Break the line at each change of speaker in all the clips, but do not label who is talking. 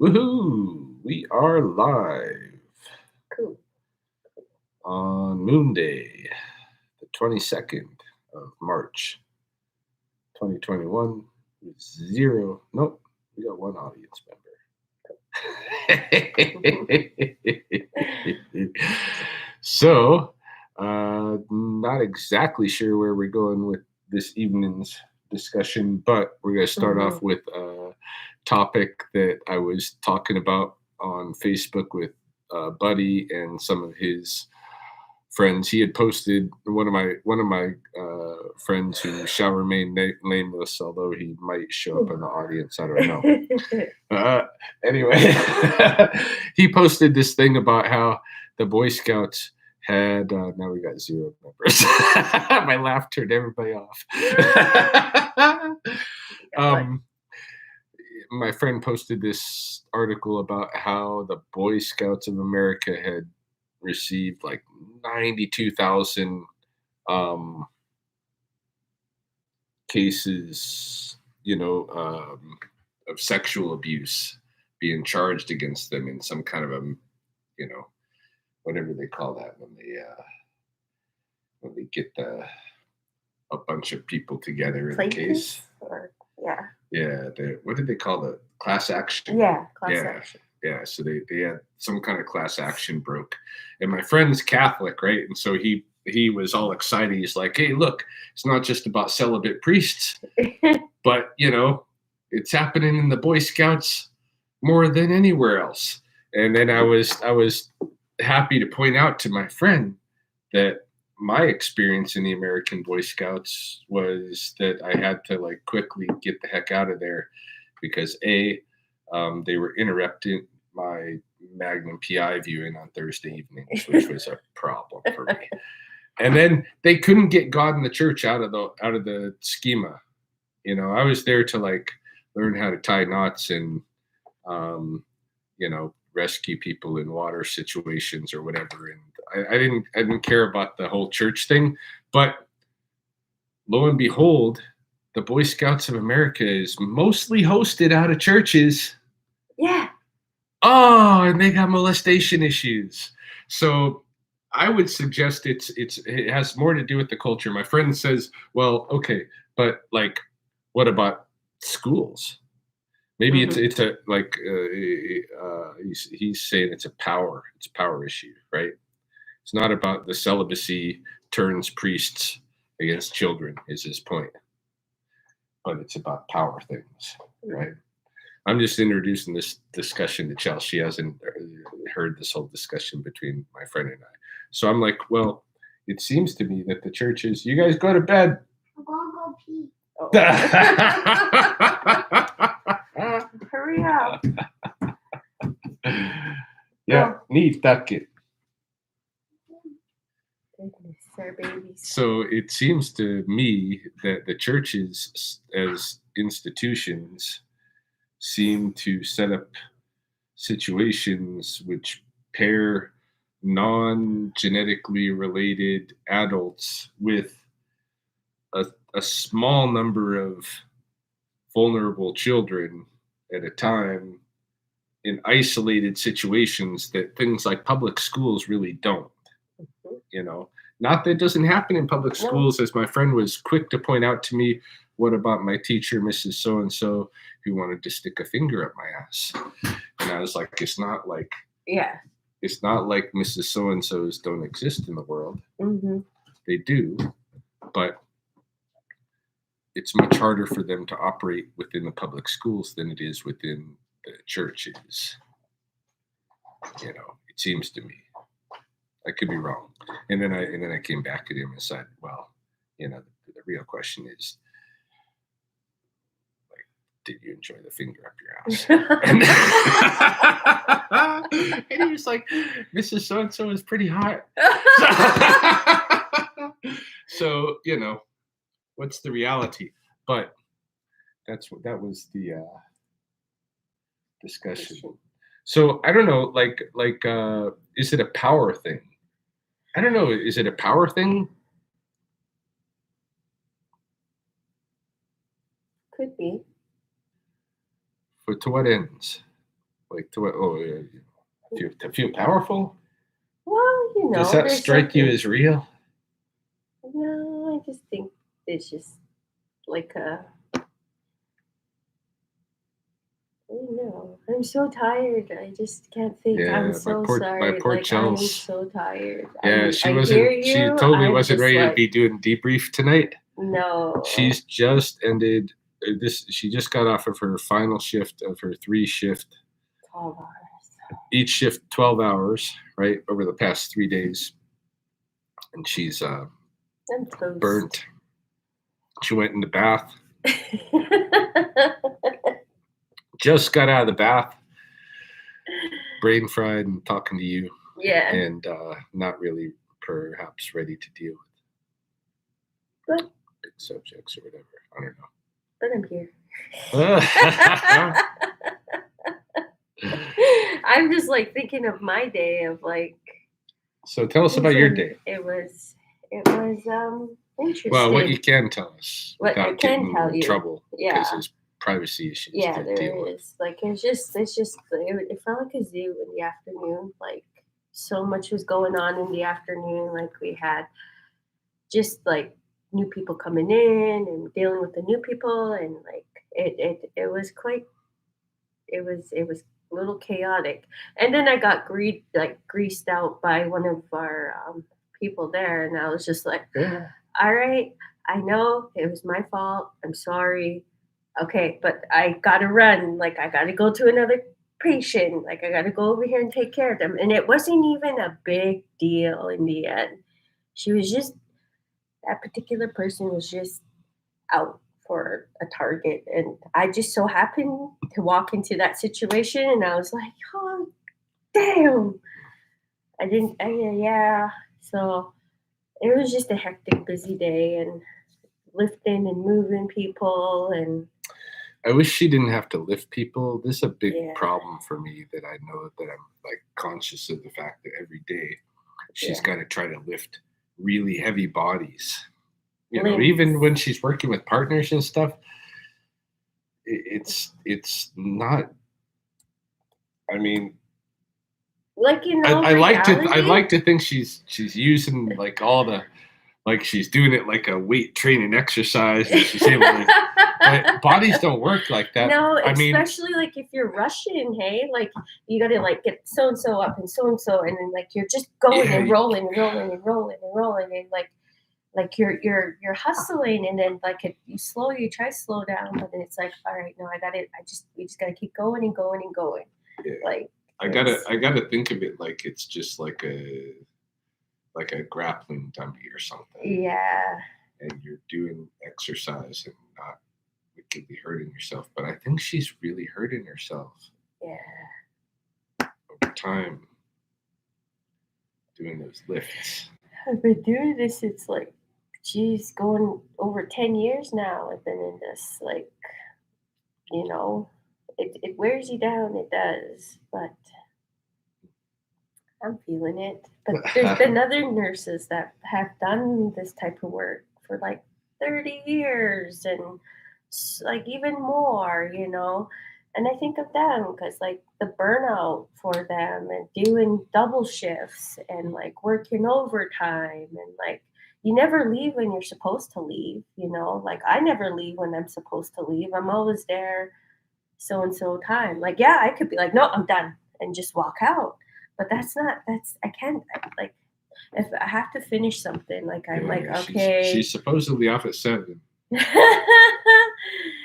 Woohoo! We are live
Cool.
on MoonDay, the 22nd of March, 2021, with zero. Nope, we got one audience member. So, not exactly sure where we're going with this evening's discussion, but we're going to start
Mhm.
off with a topic that I was talking about on Facebook with a buddy and some of his friends. He had posted one of my friends who shall remain nameless, although he might show up in the audience. I don't know. Uh, anyway, he posted this thing about how the Boy Scouts had. Now we got zero members. My laugh turned everybody off.
What?
um, my friend posted this article about how the Boy Scouts of America had received like 92,000 um, cases, of sexual abuse being charged against them in some kind of a, you know, whatever they call that when they get a bunch of people together in a case.
Plaintiffs? Or yeah.
Yeah, what did they call the class action?
Yeah, class
Yeah,
action.
yeah. So they had some kind of class action broke, and my friend's Catholic, right? And so he was all excited. He's like, "Hey, look, it's not just about celibate priests, but it's happening in the Boy Scouts more than anywhere else." And then I was happy to point out to my friend that my experience in the American Boy Scouts was that I had to like quickly get the heck out of there because they were interrupting my Magnum PI viewing on Thursday evenings, which was a problem for me. And then they couldn't get God in the church out of the schema. I was there to like learn how to tie knots and rescue people in water situations or whatever. And I didn't care about the whole church thing, but lo and behold, the Boy Scouts of America is mostly hosted out of churches.
Yeah.
Oh, and they got molestation issues. So I would suggest it has more to do with the culture. My friend says, well, okay, but like, what about schools? Maybe it's
Mhm.
it's a like he's saying it's a power issue, right? It's not about the celibacy turns priests against children is his point, but it's about power things, right? I'm just introducing this discussion to Chelsea. She hasn't heard this whole discussion between my friend and I. So I'm like, well, it seems to me that the churches, you guys go to bed.
I'm gonna go pee. Oh.
Yeah,
Hurry up.
neat bucket.
Goodness, sir, babies.
So it seems to me that the churches as institutions seem to set up situations which pair non genetically related adults with a, a small number of vulnerable children at a time in isolated situations that things like public schools really don't.
Mhm.
Not that it doesn't happen in public
No.
schools, as my friend was quick to point out to me. What about my teacher, Mrs. So and so, who wanted to stick a finger up my ass? And I was like,
Yeah.
it's not like Mrs. So and so's don't exist in the world.
Mm-hmm.
They do, but it's much harder for them to operate within the public schools than it is within the churches. It seems to me. I could be wrong. And then I came back at him and said, well, the real question is, like, did you enjoy the finger up your ass? And he was like, Mrs. So and so is pretty hot. So, what's the reality? But that was the discussion. So I don't know, is it a power thing? I don't know. Is it a power thing?
Could be.
To what ends? Like to what? Oh, yeah, to feel powerful.
Well,
Does that
there's
strike you
something.
as real?
No, I just think it's just like I don't know. I'm so tired. I just can't think. I'm
Yeah,
so
my
sorry.
poor
Like I'm
Chels.
so tired.
Yeah,
I hear
she
you.
totally
I'm
wasn't
just
ready to
like
be doing debrief tonight.
no.
She's just ended this. She just got off of her final shift of her 3-shift.
12 hours.
Each shift 12 hours, right, over the past 3 days. And she's
I'm toast.
burnt. She went in the bath. Just got out of the bath. Brain fried and talking to you.
Yeah.
And not really perhaps ready to deal with big subjects or whatever. I don't know.
But I'm here. I'm just like thinking of my day of like.
So tell us about your day.
It was interesting.
Well, what you can tell us
what I
without
can
getting
tell
in
you.
trouble,
Yeah.
because there's privacy issues
Yeah,
to deal
there
with.
is. Like it felt like a zoo in the afternoon. Like so much was going on in the afternoon. Like we had just like new people coming in and dealing with the new people, and like it was quite. It was a little chaotic, and then I got greased out by one of our people there, and I was just like,
Yeah.
all right, I know it was my fault. I'm sorry. Okay, but I gotta run. Like I gotta go to another patient. Like I gotta go over here and take care of them. And it wasn't even a big deal in the end. She was just that particular person was just out for a target, and I just so happened to walk into that situation, and I was like, oh damn. Yeah. So it was just a hectic, busy day, and lifting and moving people, and
I wish she didn't have to lift people. This is a big
yeah.
problem for me that I know that I'm like conscious of the fact that every day she's got to try to lift really heavy bodies. You know, even when she's working with partners and stuff, it's not. I mean,
like
I like to think she's using like all the. Like she's doing it like a weight training exercise, and she's able to. But bodies don't work like that.
No, especially like if you're rushing, hey, like you got to like get so and so up and so, and then like you're just going and rolling and rolling and rolling and rolling, and like you're hustling, and then like you try to slow down, but then it's like, all right, no, we just got to keep going and going and going.
Yeah.
Like
I gotta think of it like it's just like a grappling dummy or something.
Yeah.
And you're doing exercise and not wickedly hurting yourself. But I think she's really hurting herself.
Yeah.
Over time, doing those lifts.
I've been doing this since like, geez, going over 10 years now. I've been in this, like, it wears you down. It does. But I'm feeling it. But there's been other nurses that have done this type of work for like 30 years and like even more, And I think of them because like the burnout for them and doing double shifts and like working overtime and like you never leave when you're supposed to leave, Like I never leave when I'm supposed to leave. I'm always there so and so time. Like, yeah, I could be like, no, I'm done and just walk out. But I can't, like, if I have to finish something, like, I'm like, okay.
She's supposedly off at 7.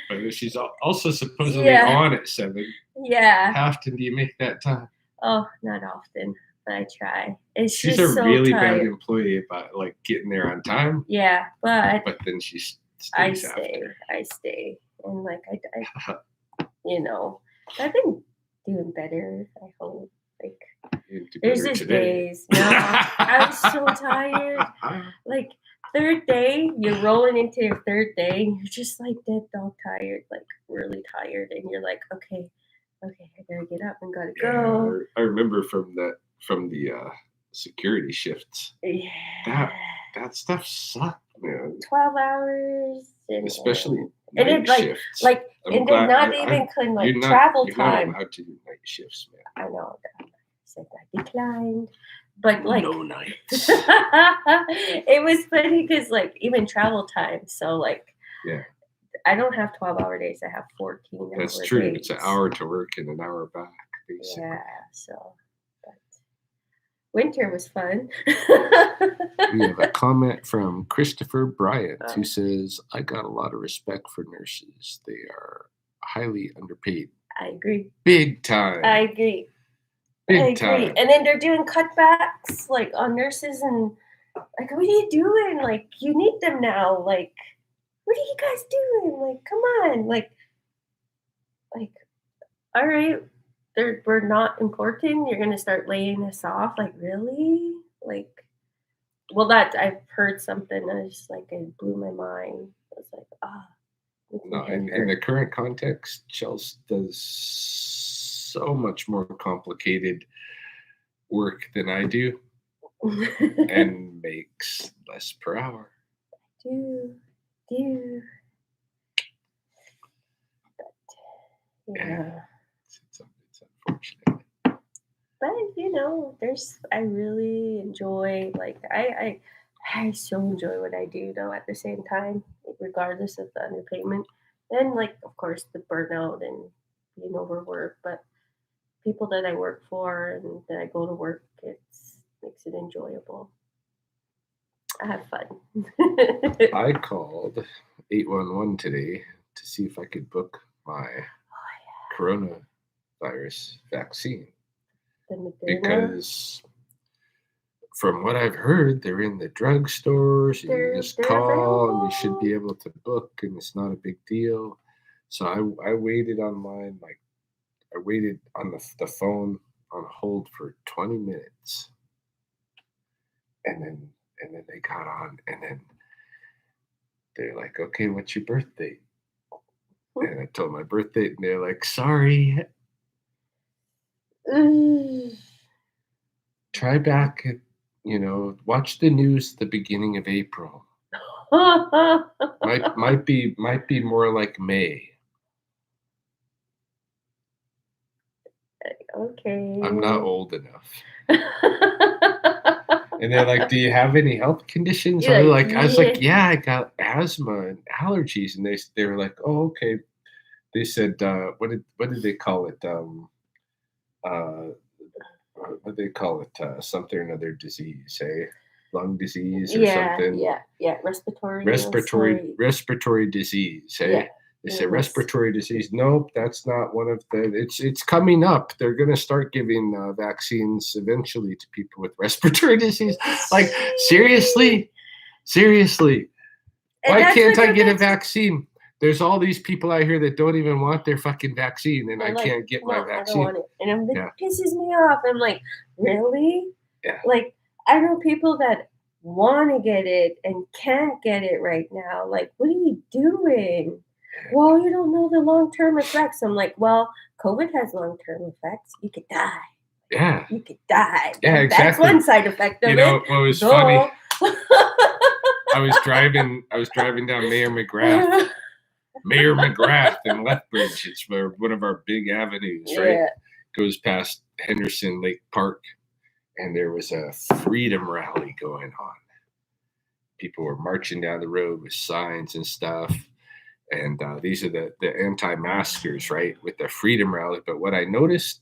But she's also supposedly on at 7.
Yeah.
How often do you make that time?
Oh, not often, but I try.
She's a really bad employee about like getting there on time.
Yeah, but
then she stays
I stay, and like I I've been doing better. I hope. Like there's these days. No, I'm so tired. Like third day, you're rolling into your third day, and you're just like dead dog tired, like really tired, and you're like, okay, I gotta get up and gotta go.
I remember from the security shifts.
Yeah.
That stuff sucked, man.
12 hours.
Especially
And
night
it like
shifts.
like
I'm
and
glad
then not even could like
you're
travel
not
time.
allowed to do night shifts, man.
I know that. I said I declined. But like
No nights.
it was funny because like even travel time. So like
Yeah,
I don't have 12-hour days. I have 14-hour
that's true.
days.
It's an hour to work and an hour back, basically.
Yeah. So but winter was fun.
We have a comment from Christopher Bryant who
Oh.
says, I got a lot of respect for nurses. They are highly underpaid.
I agree.
Big time.
I agree.
Big time.
And then they're doing cutbacks like on nurses and like, what are you doing? Like, you need them now. Like, what are you guys doing? Like, come on. Like, all right, we're not important. You're gonna start laying us off. Like, really? Like, well, that I've heard something that is like it blew my mind. I was like,
No, in the current context, Chelsea does so much more complicated work than I do and makes less per hour.
do. But yeah.
It's unfortunate.
But I really enjoy I so enjoy what I do though at the same time, regardless of the underpayment. And like of course the burnout and being overworked, but people that I work for and that I go to work, it makes it enjoyable. I have fun.
I called 811 today to see if I could book my coronavirus vaccine. Because from what I've heard, they're in the drugstores. You just call and you should be able to book, and it's not a big deal. So I waited online, I waited on the phone on hold for 20 minutes, and then they got on, and then they're like, "Okay, what's your birth date?" And I told my birth date, and they're like, "Sorry." Try back at, watch the news at the beginning of April. might be more like May.
Okay.
I'm not old enough. And they're like, "Do you have any health conditions?" I was like, "Yeah, I got asthma and allergies." And they were like, "Oh, okay." They said, what did they call it? What do they call it? Something or another disease, lung disease or something.
Yeah.
Respiratory disease,
Yeah.
They say respiratory disease. Nope, that's not one of the. It's coming up. They're going to start giving vaccines eventually to people with respiratory disease. Like seriously. Why can't I get a vaccine? There's all these people out here that don't even want their fucking vaccine, and I can't get my vaccine.
I don't want it. And it pisses me off. I'm like, really?
Yeah.
Like, I know people that want to get it and can't get it right now. Like, what are you doing? Well, you don't know the long-term effects. I'm like, well, COVID has long-term effects. You could die.
Yeah.
You could die.
Yeah, exactly.
That's one side effect of it.
What was funny? I was driving down Mayor McGrath in Lethbridge. It's one of our big avenues, right?
Yeah.
Goes past Henderson Lake Park, and there was a freedom rally going on. People were marching down the road with signs and stuff. And these are the anti-maskers, right, with the freedom rally. But what I noticed,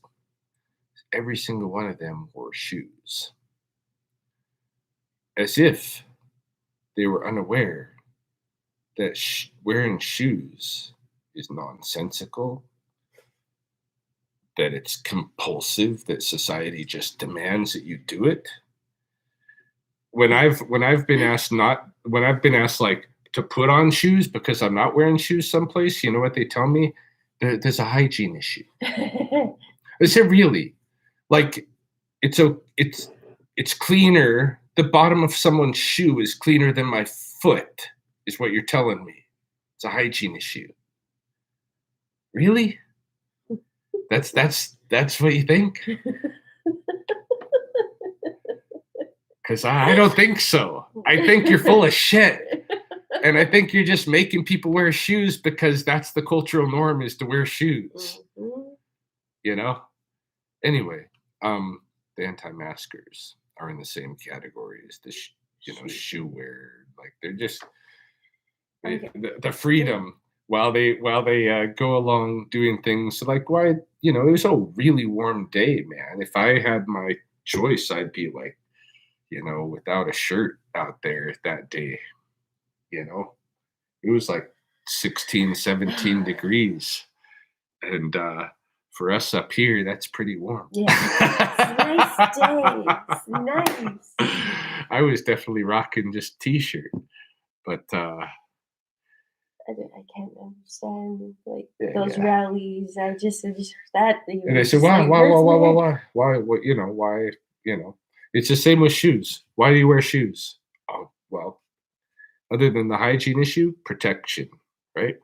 every single one of them wore shoes. As if they were unaware that wearing shoes is nonsensical, that it's compulsive, that society just demands that you do it. When I've been asked like to put on shoes because I'm not wearing shoes someplace, you know what they tell me? There's a hygiene issue. I said, really? Like it's cleaner. The bottom of someone's shoe is cleaner than my foot, is what you're telling me. It's a hygiene issue. Really? That's what you think? Because I don't think so. I think you're full of shit. And I think you're just making people wear shoes because that's the cultural norm, is to wear shoes. You know? Anyway, the anti-maskers are in the same category as the shoe wear. Like, they're just the freedom while they go along doing things. Like, why, it was a really warm day, man. If I had my choice, I'd be like, without a shirt out there that day. It was like 16, 17 degrees. And for us up here, that's pretty warm.
Yeah. It's a nice day. It's nice.
I was definitely rocking just t-shirt. But
I can't understand those rallies. I just that.
And I said, why? Why? It's the same with shoes. Why do you wear shoes? Oh, well, other than the hygiene issue, protection, right?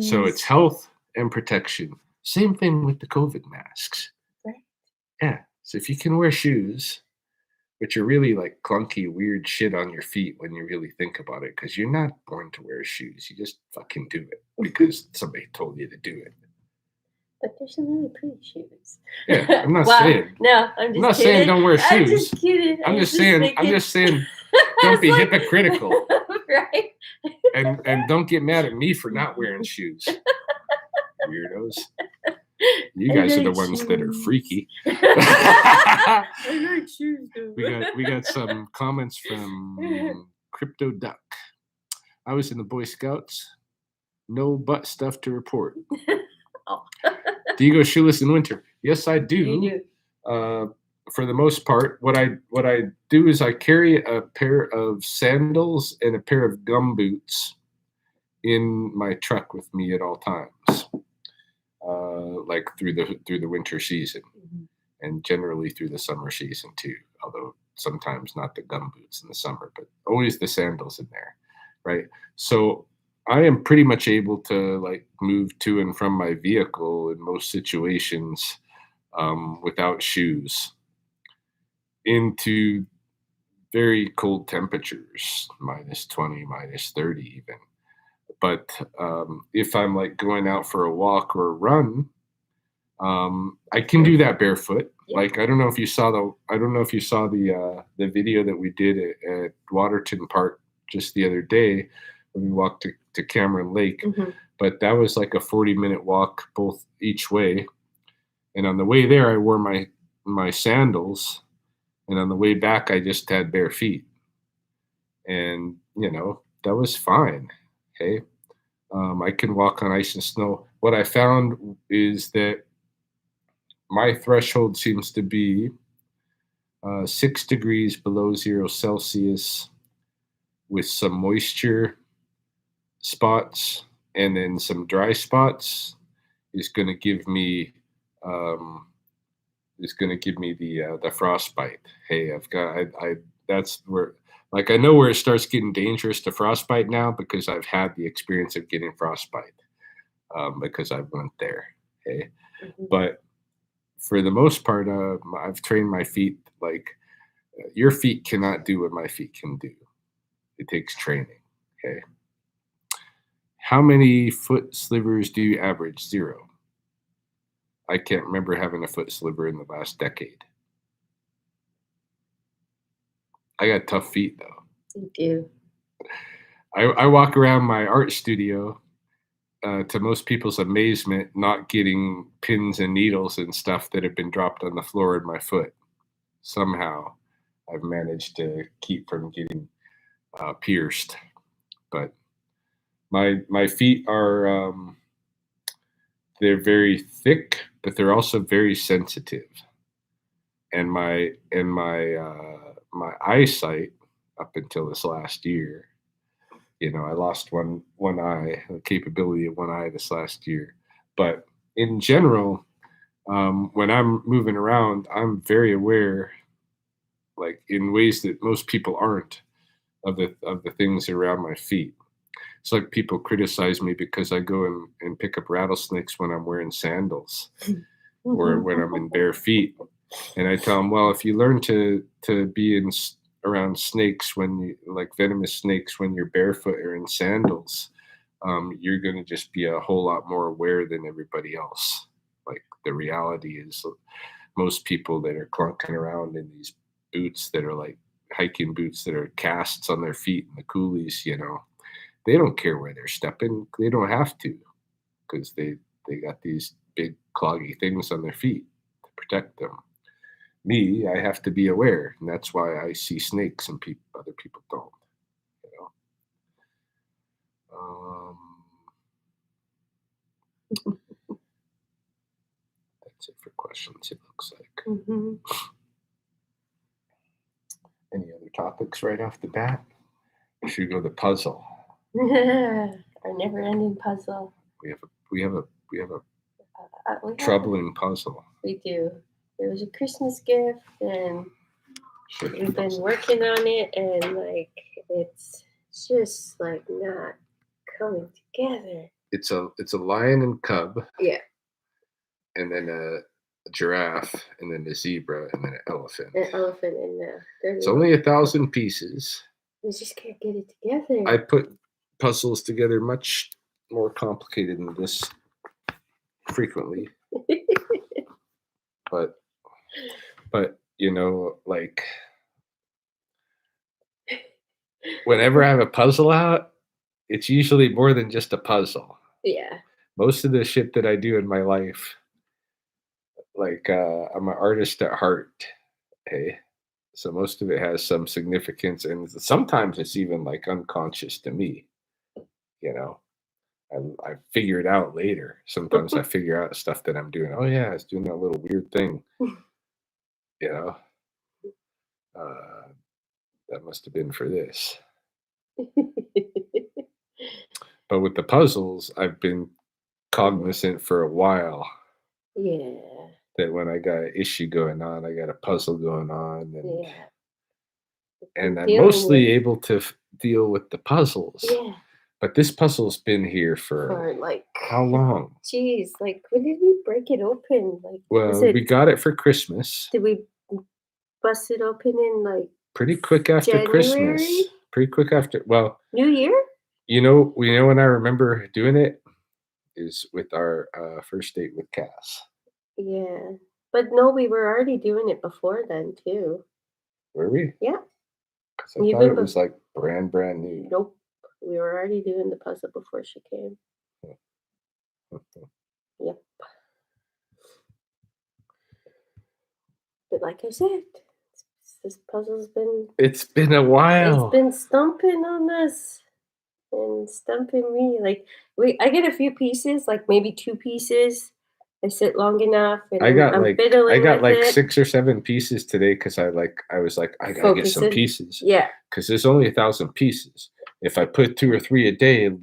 So it's health and protection. Same thing with the COVID masks.
Right.
Yeah. So if you can wear shoes, which are really like clunky, weird shit on your feet when you really think about it, because you're not born to wear shoes. You just fucking do it because somebody told you to do it.
But there's some really pretty shoes.
Yeah, I'm not saying.
No, I'm just
not
kidding.
saying don't wear shoes.
I'm just kidding.
I'm just saying don't be hypocritical.
Right.
And don't get mad at me for not wearing shoes. Weirdos. You guys are the ones that are freaky.
I like shoes though.
We got some comments from Crypto Duck. I was in the Boy Scouts. No butt stuff to report.
Oh.
Do you go shoeless in winter? Yes, I do.
You do.
For the most part, what I do is I carry a pair of sandals and a pair of gum boots in my truck with me at all times, like through the winter season, and generally through the summer season too. Although sometimes not the gum boots in the summer, but always the sandals in there, right? So I am pretty much able to like move to and from my vehicle in most situations without shoes into very cold temperatures, -20, -30 even. But if I'm like going out for a walk or a run, I can do that barefoot. Yeah. Like, I don't know if you saw the video that we did at Waterton Park just the other day when we walked to Cameron Lake.
Mm-hmm.
But that was like a 40-minute walk both each way. And on the way there, I wore my sandals. And on the way back, I just had bare feet. And, that was fine. Okay. I can walk on ice and snow. What I found is that my threshold seems to be 6 degrees below 0 Celsius with some moisture spots and then some dry spots is going to give me the frostbite. Hey, that's where, like, I know where it starts getting dangerous to frostbite now because I've had the experience of getting frostbite because I went there. Okay.
Mm-hmm.
But for the most part, I've trained my feet. Like, your feet cannot do what my feet can do. It takes training. Okay. How many foot slivers do you average? 0. I can't remember having a foot sliver in the last decade. I got tough feet, though.
You do.
I walk around my art studio, to most people's amazement, not getting pins and needles and stuff that have been dropped on the floor in my foot. Somehow, I've managed to keep from getting pierced. But my feet are they're very thick, but they're also very sensitive. And my eyesight up until this last year, I lost one eye, the capability of one eye this last year. But in general, when I'm moving around, I'm very aware, like in ways that most people aren't, of the things around my feet. It's like people criticize me because I go and pick up rattlesnakes when I'm wearing sandals or when I'm in bare feet. And I tell them, well, if you learn to be around snakes when you like venomous snakes when you're barefoot or in sandals, you're going to just be a whole lot more aware than everybody else. Like the reality is, most people that are clunking around in these boots that are like hiking boots that are casts on their feet and the coolies, they don't care where they're stepping. They don't have to because they got these big cloggy things on their feet to protect them. Me, I have to be aware, and that's why I see snakes and other people don't. You know, that's it for questions. It looks like.
Mm-hmm.
Any other topics right off the bat? Or should we go to puzzle?
Our never-ending puzzle.
We have a troubling puzzle.
We do. It was a Christmas gift, and we've been working on it, and like it's just like not coming together.
It's a lion and cub.
Yeah.
And then a giraffe, and then a zebra, and then an elephant.
An elephant in there.
It's only 1,000 pieces.
We just can't get it together.
I put puzzles together much more complicated than this frequently. but like whenever I have a puzzle out, it's usually more than just a puzzle.
Yeah.
Most of the shit that I do in my life, like I'm an artist at heart. Hey. So most of it has some significance, and sometimes it's even like unconscious to me. I figure it out later. Sometimes I figure out stuff that I'm doing. Oh yeah, I was doing that little weird thing. That must have been for this. But with the puzzles, I've been cognizant for a while.
Yeah.
That when I got an issue going on, I got a puzzle going on, and I'm mostly able to deal with the puzzles.
Yeah.
But this puzzle's been here for
like
how long?
Geez, like when did we break it open? Like,
we got it for Christmas.
Did we bust it open in like
pretty quick after
January?
Christmas? Pretty quick after. Well,
New Year.
When I remember doing it is with our first date with Cass.
Yeah, but no, we were already doing it before then too.
Were we?
Yeah.
Because I thought it was like brand new.
Nope, we were already doing the puzzle before she came. Yep. But like I said, this puzzle's been.
It's been a while.
It's been stumping on us and stumping me. Like I get a few pieces, like maybe 2 pieces. I sit long enough, and
I got like
it.
6 or 7 pieces today because I was like I gotta get some pieces.
Yeah,
because there's only 1,000 pieces. If I put 2 or 3 a day, at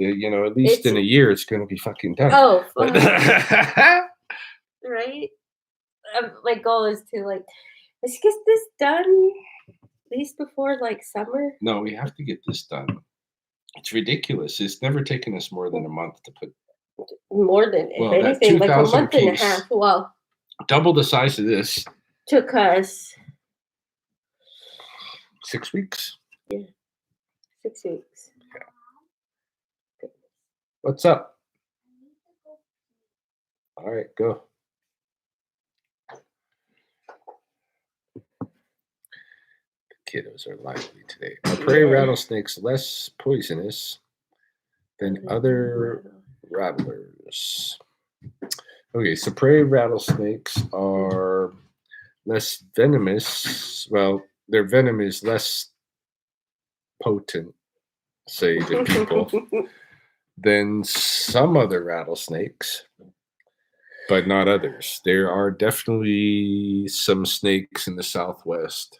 least in a year, it's gonna be fucking done.
Oh, right. My goal is to let's get this done at least before summer.
No, we have to get this done. It's ridiculous. It's never taken us more than a month to put.
More than anything, like a month and a half. Well,
double the size of this.
Took us
6 weeks.
Yeah, 6 weeks.
Yeah. What's up? All right, go. The kiddos are lively today. Are prairie rattlesnakes less poisonous than other rattlers? Okay, so prairie rattlesnakes are less venomous. Well, their venom is less potent, say, to people than some other rattlesnakes, but not others. There are definitely some snakes in the Southwest,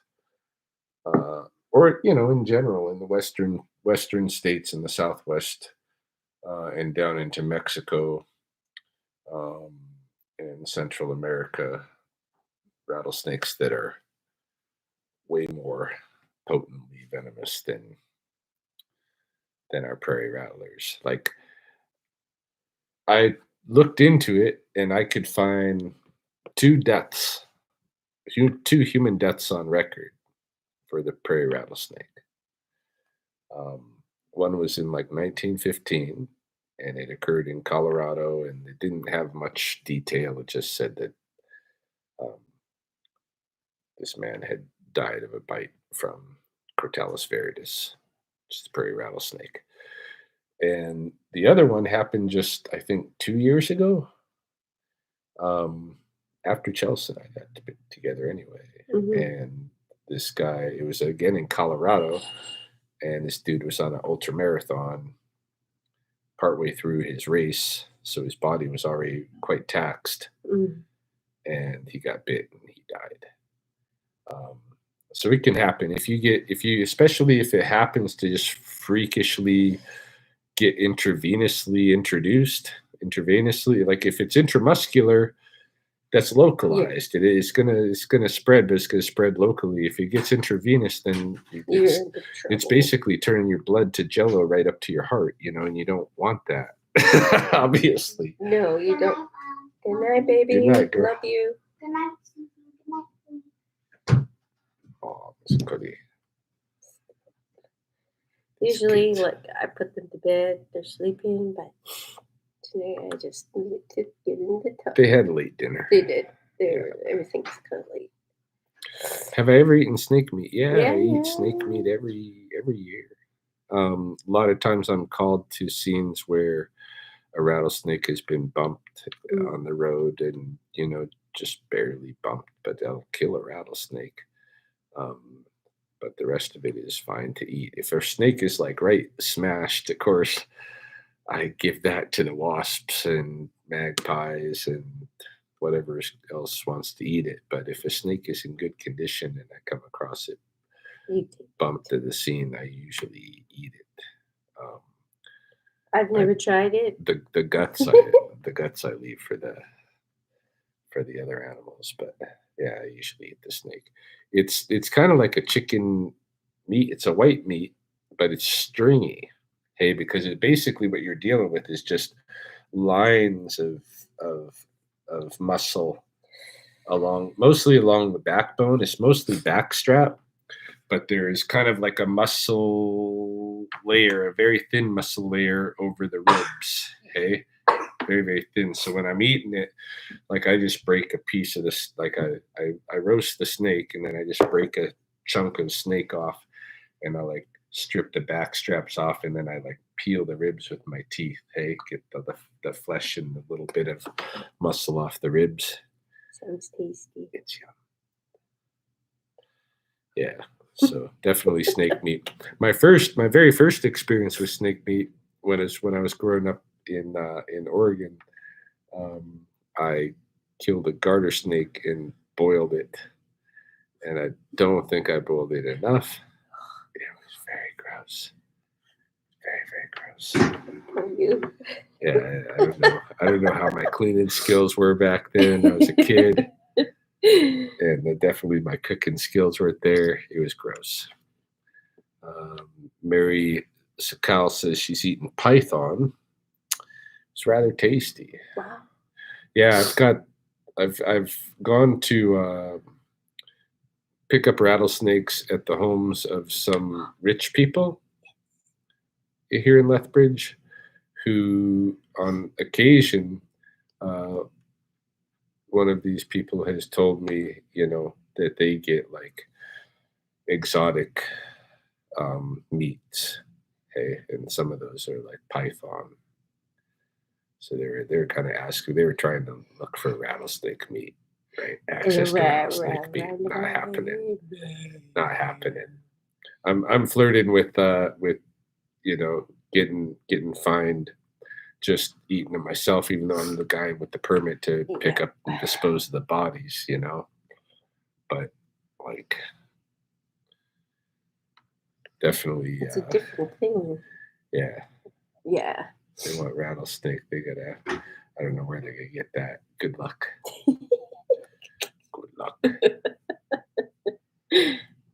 or in general in the western states in the Southwest, and down into Mexico, and Central America, rattlesnakes that are way more potently venomous than our prairie rattlers. Like, I looked into it and I could find 2 human deaths on record for the prairie rattlesnake. One was in like 1915, and it occurred in Colorado, and it didn't have much detail. It just said that um, this man had died of a bite from Crotalus viridis, which is the prairie rattlesnake. And the other one happened just, I think, 2 years ago. After Chelsea and I got together anyway. And this guy, it was again in Colorado, and this dude was on an ultra marathon partway through his race. So his body was already quite taxed, and he got bit and he died. So it can happen especially if it happens to just freakishly get intravenously, like if it's intramuscular, that's localized. Yeah. It's gonna spread, but it's gonna spread locally. If it gets intravenous, then it's basically turning your blood to jello right up to your heart, and you don't want that. Obviously.
No, you don't. Good night, baby.
Good night, girl.
Love you.
Good night.
Oh, Miss Cody.
Usually, I put them to bed. They're sleeping, but today I just needed to get in the tub.
They had late dinner.
They did. Everything's kind of late.
Have I ever eaten snake meat? Yeah, I eat snake meat every year. A lot of times I'm called to scenes where a rattlesnake has been bumped on the road, and just barely bumped, but they'll kill a rattlesnake. But the rest of it is fine to eat. If a snake is right smashed, of course, I give that to the wasps and magpies and whatever else wants to eat it. But if a snake is in good condition and I come across it bumped to the scene, I usually eat it.
I've never tried it.
The guts, the guts I leave for the other animals. But yeah, I usually eat the snake. It's kind of like a chicken meat. It's a white meat, but it's stringy. Hey, because basically what you're dealing with is just lines of muscle mostly along the backbone. It's mostly backstrap, but there's kind of like a muscle layer, a very thin muscle layer over the ribs. Hey, very, very thin. So when I'm eating it, I just break a piece of this, I roast the snake, and then I just break a chunk of snake off, and I strip the back straps off, and then I peel the ribs with my teeth. Hey, get the flesh and a little bit of muscle off the ribs.
Sounds tasty.
It's yum. Yeah, so definitely snake meat. My very first experience with snake meat when I was growing up in Oregon. I killed a garter snake and boiled it, and I don't think I boiled it enough. It was very gross. Very, very gross. Yeah, I don't know how my cleaning skills were back then. I was a kid, and definitely my cooking skills weren't there. It was gross. Mary Sakal says she's eaten python. It's rather tasty.
Wow.
Yeah, I've gone to pick up rattlesnakes at the homes of some rich people here in Lethbridge, who on occasion, one of these people has told me, that they get exotic meats. Hey, and some of those are python. So they're kind of asking. They were trying to look for rattlesnake meat, right? Access to rattlesnake meat. Not happening. Not happening. I'm flirting with getting fined, just eating them myself, even though I'm the guy with the permit to pick up and dispose of the bodies. But definitely.
It's a different thing.
Yeah.
Yeah.
They want rattlesnake. They gotta. I don't know where they're gonna get that. Good luck. Good luck.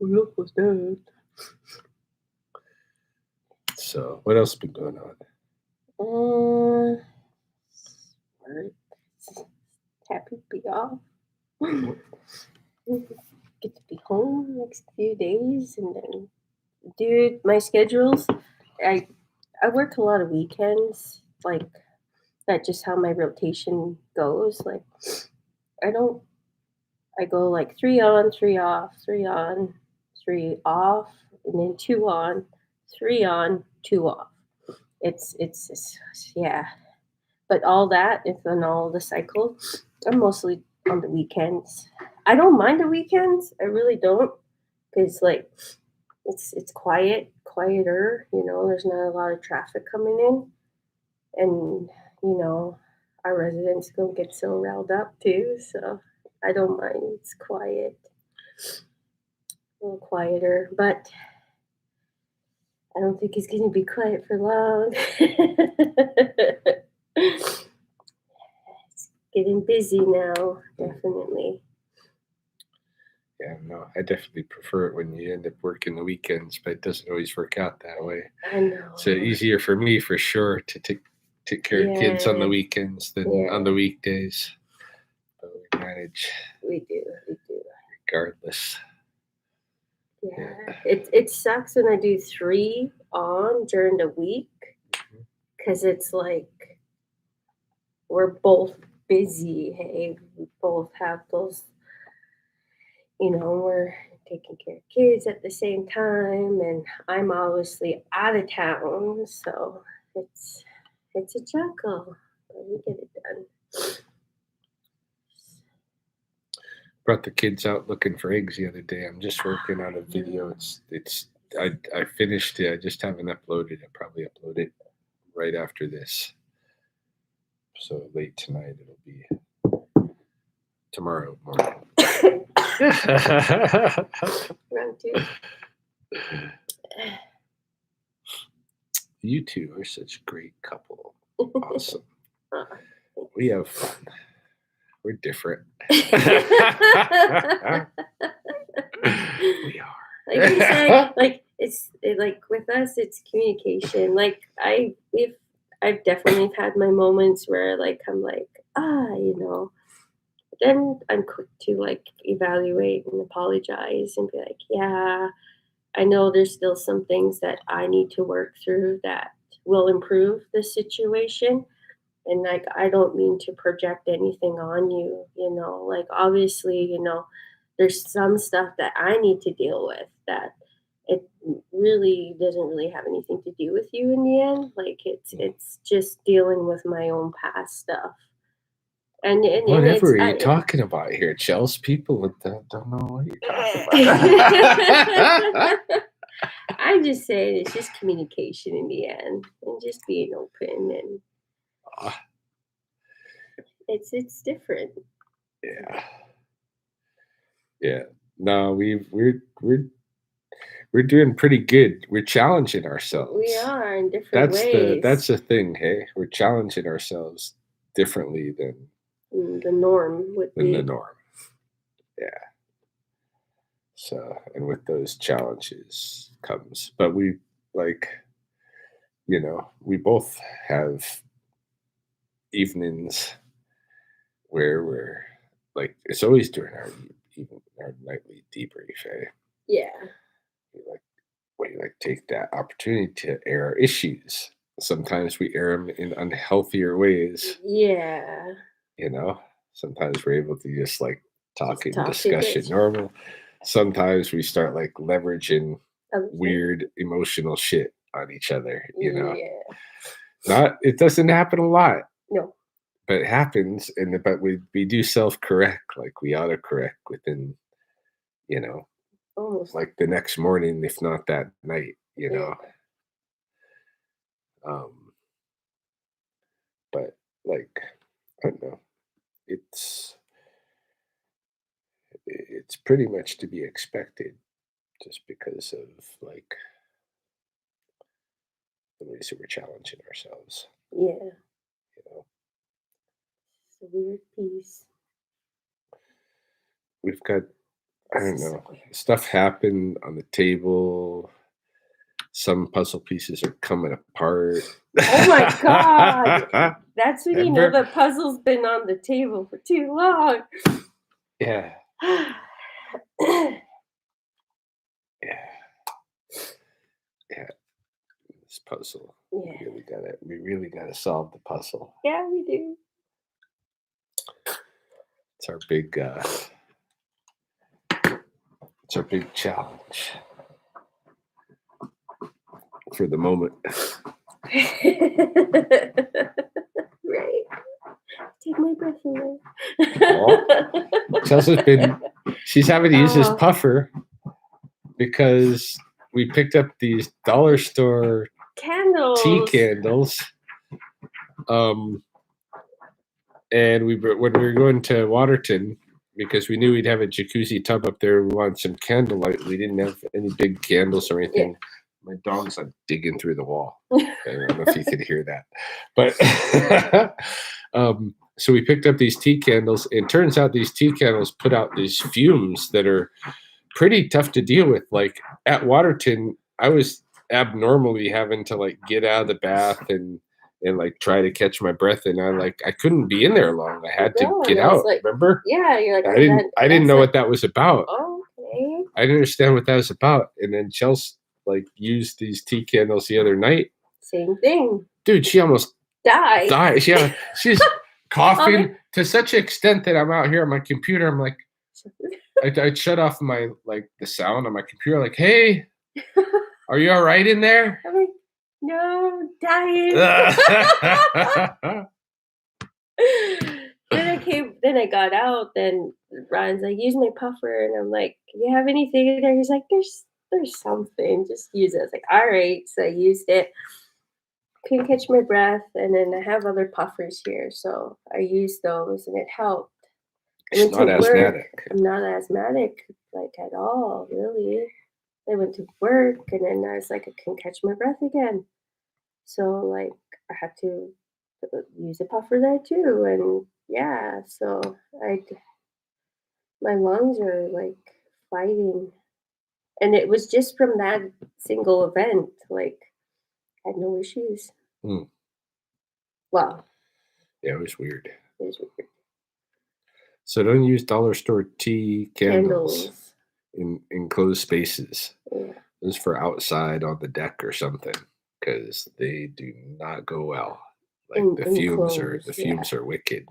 Look what's that.
So, what else has been going on?
Happy to be off. Get to be home next few days, and then, dude, my schedules. I I work a lot of weekends. Like that's just how my rotation goes. Like I don't. I go like 3 on, 3 off, 3 on, 3 off, and then 2 on, 3 on, 2 off. It's yeah. But all that, if on all the cycle, I'm mostly on the weekends. I don't mind the weekends. I really don't, because like it's quieter. There's not a lot of traffic coming in, and our residents don't get so riled up too. So I don't mind. It's quiet, a little quieter, but I don't think it's gonna be quiet for long. It's getting busy now, definitely.
Yeah, no, I definitely prefer it when you end up working the weekends, but it doesn't always work out that way.
I know.
It's easier for me for sure to take care of kids on the
Yeah.
weekends than on the weekdays. But we manage
We do.
regardless.
Yeah. It sucks when I do 3 on during the week, because it's like we're both busy. Hey, we both have those. We're taking care of kids at the same time, and I'm obviously out of town, so it's a juggle, but we get it done.
Brought the kids out looking for eggs the other day. I'm just working on a video. I finished it. I just haven't uploaded. I'll probably upload it right after this. So late tonight, it'll be tomorrow morning.
Round 2.
You two are such a great couple. Awesome. We have fun. We're different. We are.
Like you said, like with us, it's communication. Like I've definitely had my moments where like I'm like, then I'm quick to like evaluate and apologize and be like, yeah, I know there's still some things that I need to work through that will improve the situation. And like, I don't mean to project anything on you, like obviously, there's some stuff that I need to deal with that it really doesn't really have anything to do with you in the end. Like it's just dealing with my own past stuff. And
whatever are you talking about here, Chels? People don't know what you're talking about.
I'm just saying it's just communication in the end, and just being open, and it's different.
Yeah. No, we're doing pretty good. We're challenging ourselves.
We are in different ways.
That's the thing, hey. We're challenging ourselves differently than
the norm would be.
The norm. Yeah. So, and with those challenges comes, but we we both have evenings where we're like, it's always during our nightly debrief, eh?
Yeah.
We take that opportunity to air our issues. Sometimes we air them in unhealthier ways.
Yeah.
Sometimes we're able to just like talking discussion normal. Sometimes we start like leveraging weird emotional shit on each other,
Yeah.
It doesn't happen a lot.
No.
But it happens, but we do self-correct, like we auto-correct within,
almost
like the next morning, if not that night, But like, I don't know, it's pretty much to be expected, just because of like the ways that we're challenging ourselves.
Yeah. It's a weird piece.
We've got, I don't know, stuff happened on the table. Some puzzle pieces are coming apart.
Oh my God. That's when you know the puzzle's been on the table for too long.
Yeah. Yeah, this puzzle.
Yeah.
We really gotta solve the puzzle.
Yeah, we do.
It's our big challenge for the moment.
Right. Take my breath away.
She's having to use this
Oh.
puffer because we picked up these dollar store
Candles.
tea candles. And when we were going to Waterton, because we knew we'd have a jacuzzi tub up there, we wanted some candlelight. We didn't have any big candles or anything. Yeah. My dog's like digging through the wall. I don't know if you could hear that, but so we picked up these tea candles. And turns out these tea candles put out these fumes that are pretty tough to deal with. Like at Waterton, I was abnormally having to like get out of the bath and like try to catch my breath, and I couldn't be in there long. I had to get out.
Like,
remember?
Yeah, you're like,
I didn't know what that was about.
Okay.
I didn't understand what that was about. And then Chelsea like used these tea candles the other night.
Same thing.
Dude, she almost
died.
Yeah, she's coughing to such an extent that I'm out here on my computer. I'm like, I shut off my the sound on my computer. Like, hey, are you all right in there?
I'm like, no, dying. Then I got out. Then Ryan's like, use my puffer, and I'm like, you have anything in there? He's like, there's something. Just use it. I was like, all right. So I used it. Couldn't catch my breath, and then I have other puffers here, so I used those, and it helped.
It's not asthmatic.
I'm not asthmatic at all, really. I went to work, and then I was like, I couldn't catch my breath again. So I had to use a puffer there too, and yeah, so my lungs are fighting, and it was just from that single event. I had no issues. Wow.
Yeah, it was weird. So don't use dollar store tea candles. In enclosed spaces. Yeah. This is for outside on the deck or something, because they do not go well. The fumes are wicked.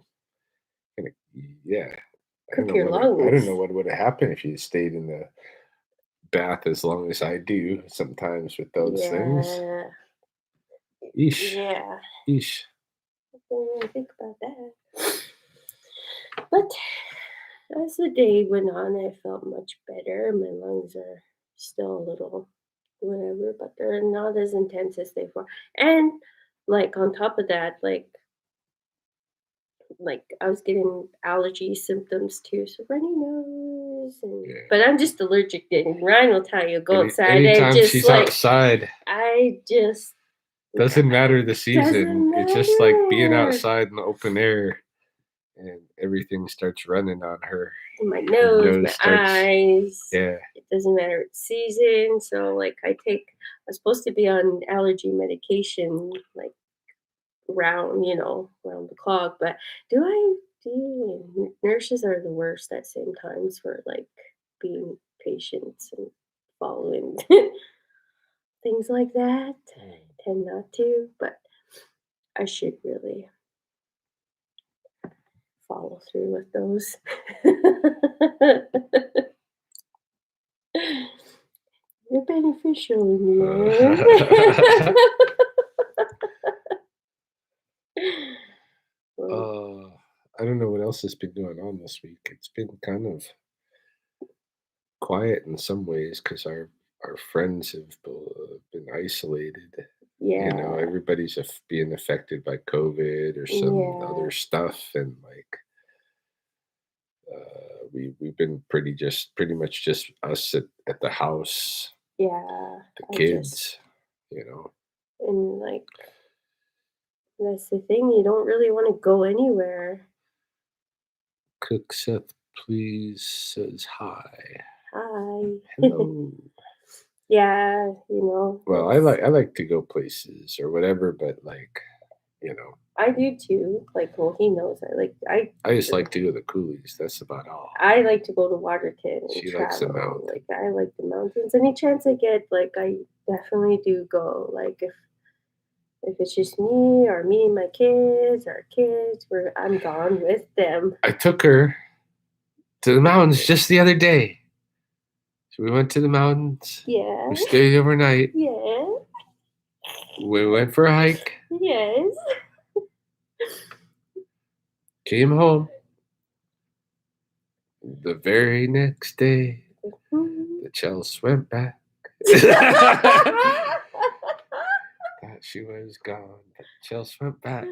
And I don't know what would have happened if you stayed in the bath as long as I do sometimes with those things. Eesh.
Yeah.
Eesh.
I didn't really think about that. But as the day went on, I felt much better. My lungs are still a little whatever, but they're not as intense as they were. And on top of that, I was getting allergy symptoms too, so runny nose. But I'm just allergic. And Ryan will tell you, go outside.
Anytime she's outside,
I just
doesn't matter the season. It's just like being outside in the open air, and everything starts running on her.
My nose, my eyes. Yeah. It doesn't matter what season. So I'm supposed to be on allergy medication round the clock, but nurses are the worst at same times for being patient and following things like that. I tend not to, but I should really follow through with those. They're beneficial in the
I don't know what else has been going on this week. It's been kind of quiet in some ways because our friends have been isolated.
Yeah.
Everybody's being affected by COVID or some other stuff, and we've been pretty much just us at the house.
Yeah.
The kids,
And that's the thing, you don't really want to go anywhere.
Cook Seth, please, says hi.
Hi.
Hello.
Yeah,
Well, I like to go places or whatever, but
I do too. He knows I
just like to go to the coulees. That's about all.
I like to go to Waterton and
she
travel.
Likes the mountains.
I like the mountains. Any chance I get, I definitely do go. Like if it's just me or me and my kids or kids, I'm gone with them.
I took her to the mountains just the other day. So we went to the mountains.
Yeah.
We stayed overnight.
Yeah.
We went for a hike.
Yes.
Came home. The very next day, the Chelsea went back. Thought she was gone, but Chelsea went back.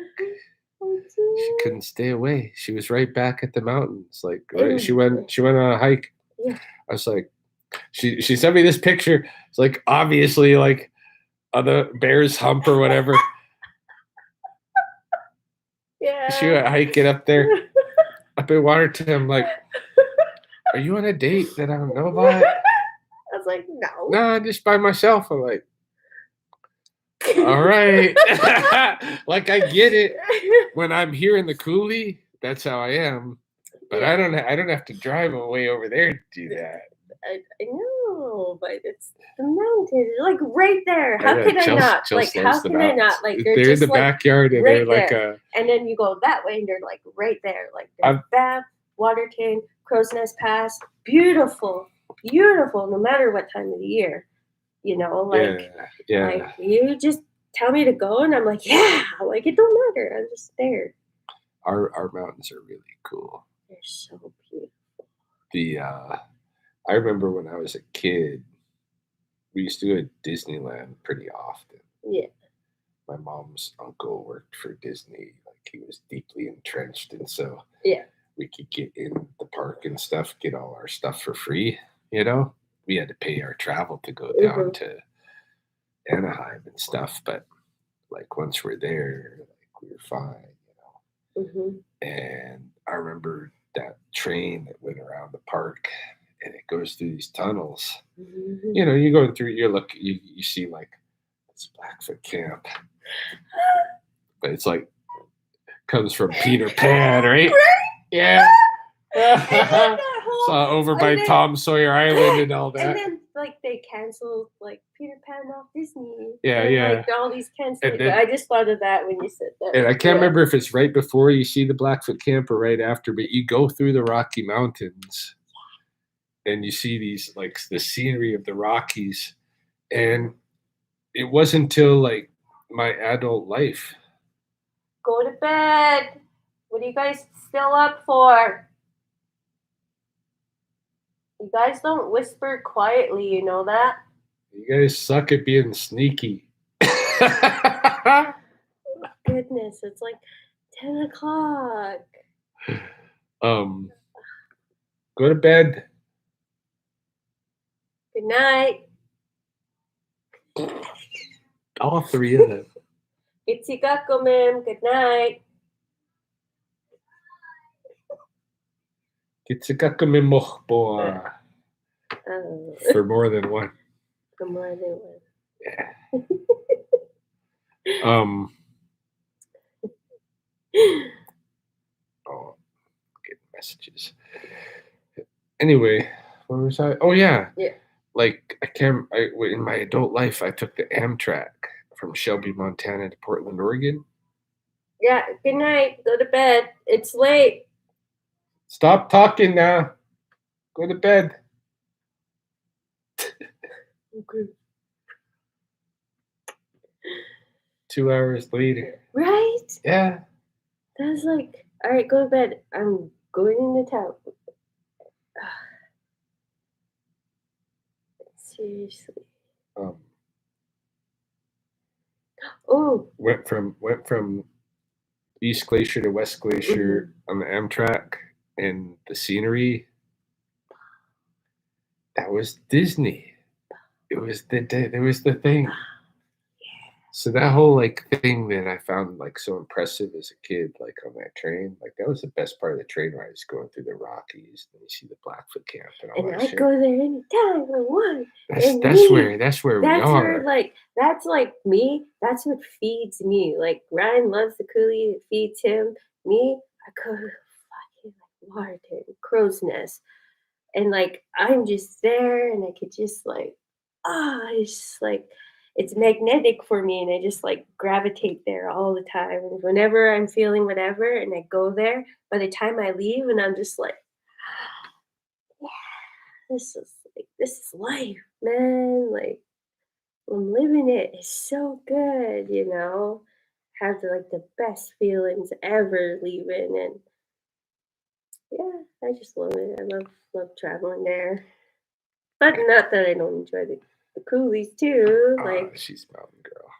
She couldn't stay away. She was right back at the mountains. Like she went on a hike.
Yeah.
I was like, she sent me this picture. It's like obviously like on the bear's hump or whatever.
Yeah.
She went hiking up there, up in Waterton. I'm like, are you on a date that I don't know about?
I was like, no.
No, just by myself. I'm like, all right. Like I get it. When I'm here in the coulee, that's how I am. But
Yeah.
I don't have to drive away over there to do that.
I know, but it's the mountains, like right there. How can I not? Like, how can I not? Like,
they're in the backyard and
right
they're like
there. And then you go that way and they're like right there. Like, there's Bath, Waterton, Crow's Nest Pass. Beautiful, beautiful, no matter what time of the year. You know, like, like you just tell me to go and I'm like, yeah, like it don't matter. I'm just there.
Our mountains are really cool.
They're so beautiful.
I remember when I was a kid, we used to go to Disneyland pretty often.
Yeah.
My mom's uncle worked for Disney. Like he was deeply entrenched. And so we could get in the park and stuff, get all our stuff for free, you know? We had to pay our travel to go down to Anaheim and stuff. But like once we're there, like we were fine, you know? And I remember that train that went around the park. And it goes through these tunnels. You know, you go through. You see like this Blackfoot camp, but it's like comes from Peter Pan, right? Yeah. So over by Tom Sawyer Island and all that.
And then like they canceled like Peter Pan off Disney.
Yeah.
Like all these canceled. I just thought of that when you said that.
And I can't remember if it's right before you see the Blackfoot camp or right after, but you go through the Rocky Mountains. And you see these, like, the scenery of the Rockies. And it wasn't until, like, my adult life.
Go to bed. What are you guys still up for? You guys don't whisper quietly, you know that?
You guys suck at being sneaky.
Goodness, it's like 10 o'clock.
Go to bed.
Good night.
All three of them.
Itsigako, ma'am. Good night.
Itsigako mimochboa. For more than one.
For more than one.
Yeah. Getting messages. Anyway, where was I? Oh yeah.
Yeah.
Like in my adult life, I took the Amtrak from Shelby, Montana to Portland, Oregon.
Yeah. Good night. Go to bed. It's late.
Stop talking now. Go to bed.
Okay.
2 hours later.
Right?
Yeah.
That's like, all right, go to bed. I'm going into town. Seriously. Oh.
Went from East Glacier to West Glacier on the Amtrak, and the scenery. That was Disney. It was the thing. So that whole like thing that I found like so impressive as a kid, like on that train, like that was the best part of the train ride, is going through the Rockies and you see the Blackfoot camp and all that shit.
I go there anytime I want.
That's where we are.
Where, like, that's like me. That's what feeds me. Like Ryan loves the coulee, it feeds him. Me, I go to fucking Waterton, Crow's Nest, and like I'm just there, and I could just like it's just like it's magnetic for me, and I just like gravitate there all the time. And whenever I'm feeling whatever, and I go there, by the time I leave, and I'm just like, yeah, this is life, man. Like I'm living it. It's so good, you know. Have like the best feelings ever leaving, and yeah, I just love it. I love traveling there. But not that I don't enjoy the coolies too. Like
She's mountain girl.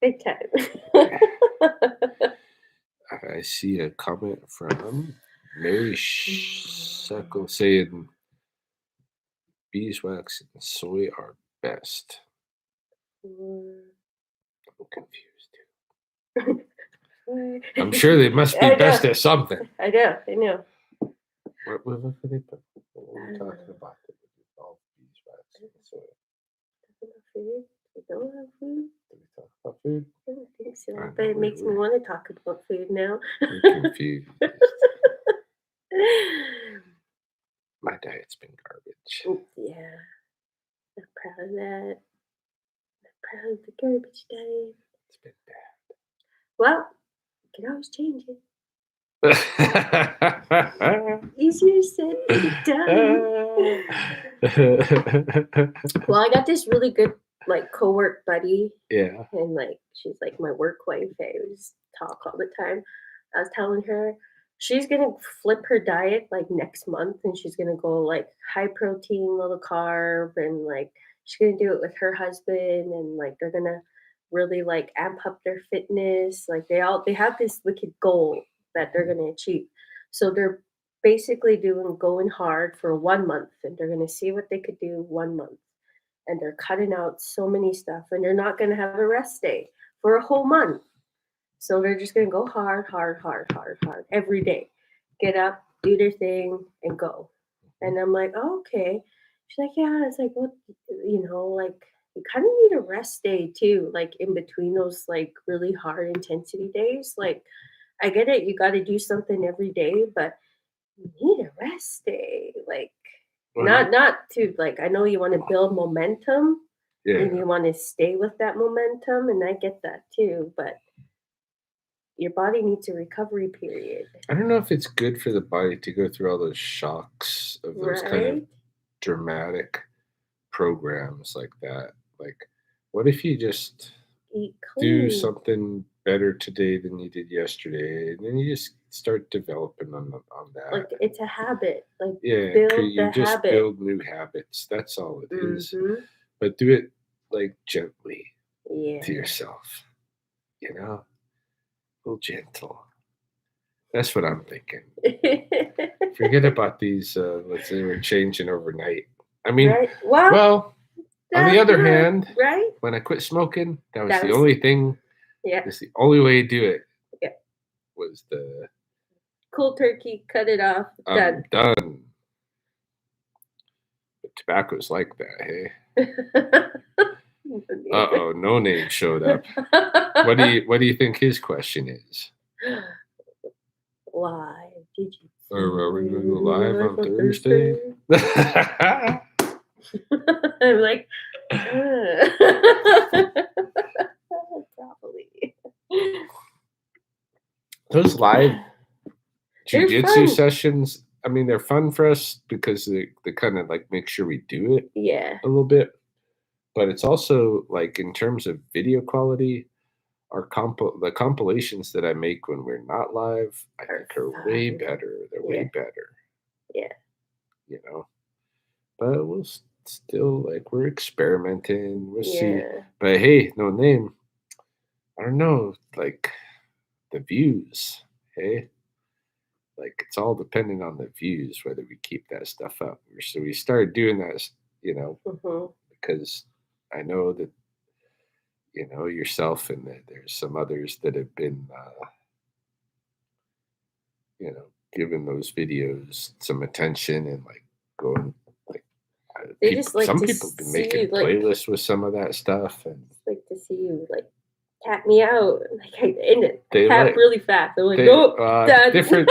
big time.
I see a comment from Mary Suckle saying beeswax and soy are best. I'm confused. I'm sure they must be best at something.
I know.
What are they talking about? All beeswax and soy.
Food? We don't have food?
Did we talk about food?
I don't think so. But it makes me want to talk about food now.
I'm confused. My diet's been garbage.
Yeah. I'm proud of that. I'm proud of the garbage diet.
It's been bad.
Well, you can always change it. Easier said than done. Well, I got this really good like co-work buddy.
Yeah.
And like she's like my work wife. I just talk all the time. I was telling her she's gonna flip her diet like next month, and she's gonna go like high protein, little carb, and like she's gonna do it with her husband, and like they're gonna really like amp up their fitness. Like they have this wicked goal that they're gonna achieve. So they're basically going hard for 1 month, and they're gonna see what they could do 1 month. And they're cutting out so many stuff, and they're not gonna have a rest day for a whole month. So they're just gonna go hard every day. Get up, do their thing, and go. And I'm like, oh, okay. She's like, yeah. It's like, what, like you kind of need a rest day too, like in between those like really hard intensity days. Like, I get it, you got to do something every day, but you need a rest day. Like, not to like. I know you want to build momentum, and you want to stay with that momentum, and I get that too, but your body needs a recovery period.
I don't know if it's good for the body to go through all those shocks of those kind of dramatic programs like that. Like, what if you just
eat clean,
do something better today than you did yesterday, and then you just start developing on that.
Like it's a habit. Like
build new habits. That's all it is. But do it like gently to yourself. You know, a little gentle. That's what I'm thinking. Forget about these. Let's say we're changing overnight. I mean,
right?
Well, on the other hand,
right?
When I quit smoking, that was the only thing.
Yeah,
that's the only way to do it.
Yeah,
was the
cold turkey, cut it off, done.
Done. But tobacco's like that, hey. Uh-oh, No Name showed up. What do you think his question is?
Live. Did you?
Are we going to go live on Thursday?
I'm like, probably.
Those live jiu-jitsu sessions, I mean, they're fun for us because they kind of like make sure we do it a little bit. But it's also like in terms of video quality, the compilations that I make when we're not live, I think are way better. They're way better.
Yeah.
You know, but we'll still like we're experimenting. We'll see. But hey, No Name. I don't know, like the views. Hey, like it's all dependent on the views whether we keep that stuff up. So we started doing that, because I know that yourself and that there's some others that have been giving those videos some attention and like going like some people have been making playlists with some of that stuff, and
like to see you like tap me out, like I end it tap really fast. I'm like, nope, done.
Different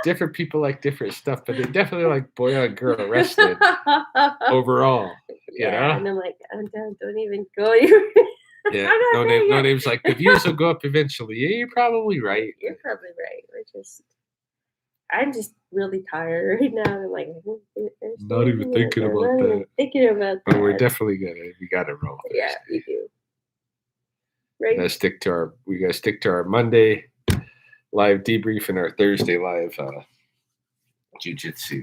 different people like different stuff, but they definitely like boy on girl wrestling overall. You know?
And I'm like, I'm done. Don't even go.
Yeah.
I'm not there
No
yet.
name's like the views will go up eventually. Yeah, you're probably right.
You're probably right. I'm just really tired right now. I'm like,
Not even thinking about
not
that.
even thinking about that.
But we're definitely we gotta roll.
Yeah, we do. Right.
We gotta stick to our Monday live debrief and our Thursday live jiu-jitsu.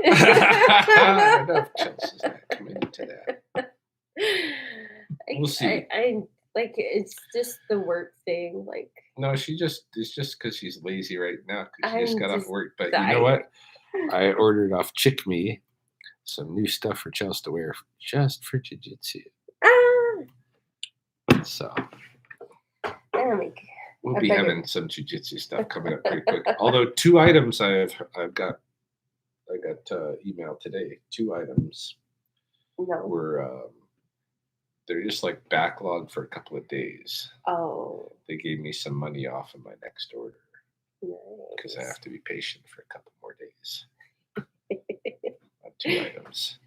Enough Chelsea's not committed to that. We'll see.
I like it's just the work thing. Like
no, it's just because she's lazy right now because she just got off work. But
tired.
You know what? I ordered off Chick Me some new stuff for Chelsea to wear just for jiu-jitsu. So we'll be having some jiu-jitsu stuff coming up pretty quick. Although 2 items I got email today. 2 items were they're just like backlog for a couple of days.
Oh.
They gave me some money off of my next order because I have to be patient for a couple more days. 2 items,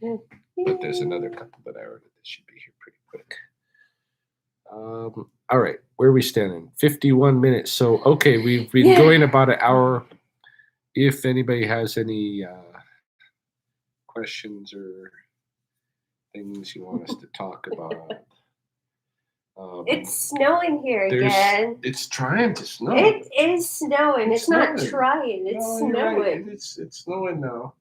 but there's another couple that I ordered that should be here pretty quick. All right, where are we standing? 51 minutes. So okay, we've been going about an hour. If anybody has any questions or things you want us to talk about.
It's snowing here again.
It's trying to snow.
It is snowing. It's not trying. It's snowing.
Right. It's snowing now.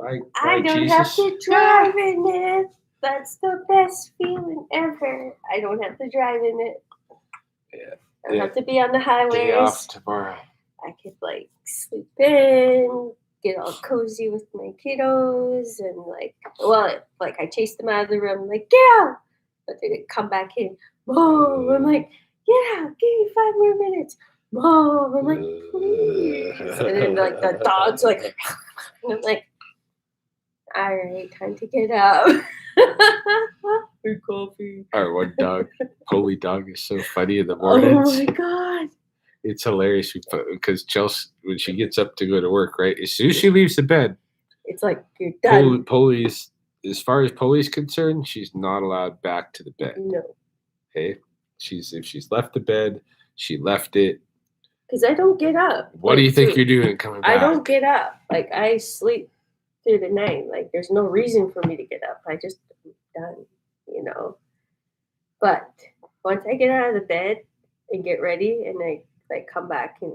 I don't have to drive in it. That's the best feeling ever. I don't have to drive in it.
Yeah.
I don't have to be on the highways.
Day off tomorrow.
I could sleep in, get all cozy with my kiddos, and I chased them out of the room, like, get out! But they didn't come back in. Mom, I'm like, get out, give me 5 more minutes. Mom, I'm like, please. And then the dog's like, and I'm like, all right, time to get out. For coffee.
Our one dog, Polly dog, is so funny in the mornings.
Oh my god.
It's hilarious because Chelsea, when she gets up to go to work, right, as soon as she leaves the bed,
it's like you're done.
Polly's, as far as Polly's concerned, she's not allowed back to the bed.
No.
Okay? If she's left the bed, she left it.
Because I don't get up.
What do you think you're doing coming back?
I don't get up. I sleep through the night. There's no reason for me to get up. I just done, But once I get out of the bed and get ready and I come back and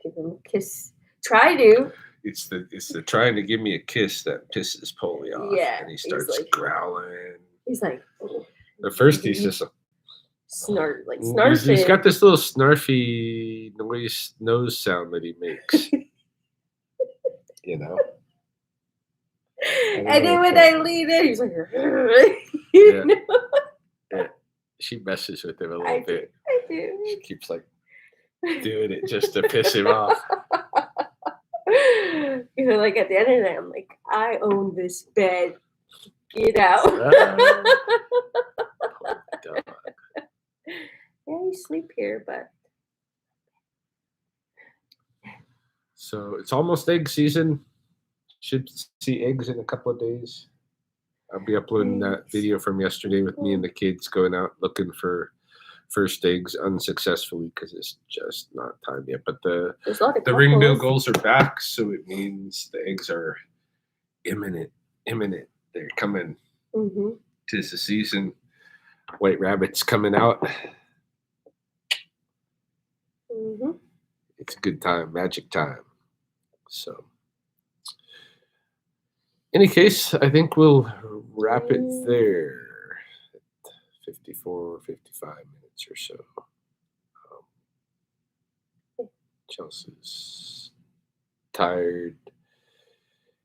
give him a kiss. Try to.
It's the trying to give me a kiss that pisses Polly off.
Yeah.
And he starts growling.
He's like,
at first he's just
snarfing.
He's got this little snarfy nose sound that he makes.
And then when I lean in, he's like,
Yeah. She messes with him a little bit.
I do.
She keeps doing it just to piss him off.
At the end of the day, I'm like, I own this bed. Get out.
Dog.
Yeah, you sleep here, but.
So it's almost egg season. Should see eggs in a couple of days. I'll be uploading that video from yesterday with me and the kids going out looking for first eggs unsuccessfully because it's just not time yet. But the ringbill gulls are back, so it means the eggs are imminent. They're coming.
Mm-hmm.
'Tis the season. White rabbits coming out.
Mm-hmm.
It's a good time, magic time. So. Any case, I think we'll wrap it there. 54, 55 minutes or so. Chelsea's tired.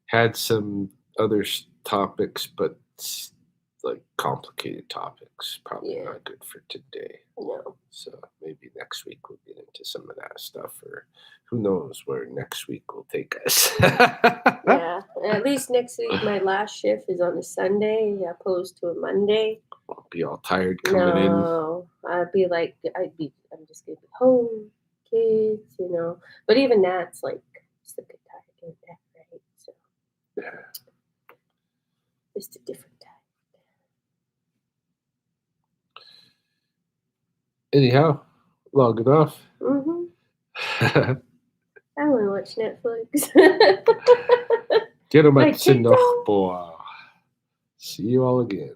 Had some other topics, but like complicated topics. Probably
Yeah.
not good for today.
No.
So maybe next week we'll get into some of that stuff, or who knows where next week will take us.
Yeah. At least next week, my last shift is on a Sunday opposed to a Monday.
I'll be all tired coming in.
No, I'm just gonna be home, kids, you know. But even that's like, still get tired doing that, right? So
Yeah.
it's a different time.
Anyhow, long enough.
Mm-hmm. I want to watch Netflix.
Get 'em
My
at Sindach
TikTok.
Boa. See you all again.